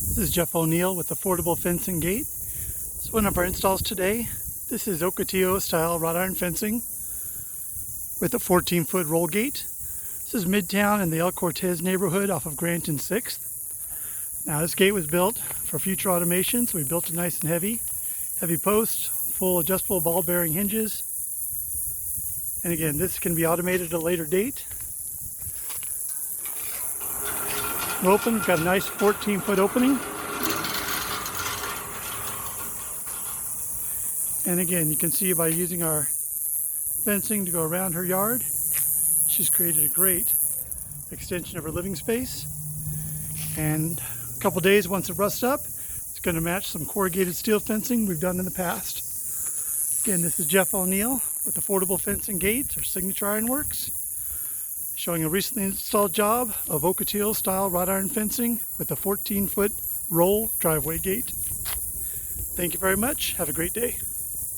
This is Jeff O'Neill with Affordable Fence and Gate. It's one of our installs today. This is Ocotillo-style wrought iron fencing with a 14-foot roll gate. This is Midtown in the El Cortez neighborhood off of Grant and 6th. Now this gate was built for future automation, so we built it nice and heavy. Heavy posts, full adjustable ball bearing hinges. And again, this can be automated at a later date. Open, we've got a nice 14-foot opening. And again, you can see by using our fencing to go around her yard, she's created a great extension of her living space. And a couple days, once it rusts up, it's going to match some corrugated steel fencing we've done in the past. Again, this is Jeff O'Neill with Affordable Fence and Gates, or Signature Ironworks, showing a recently installed job of Ocotillo-style wrought iron fencing with a 14-foot roll driveway gate. Thank you very much. Have a great day.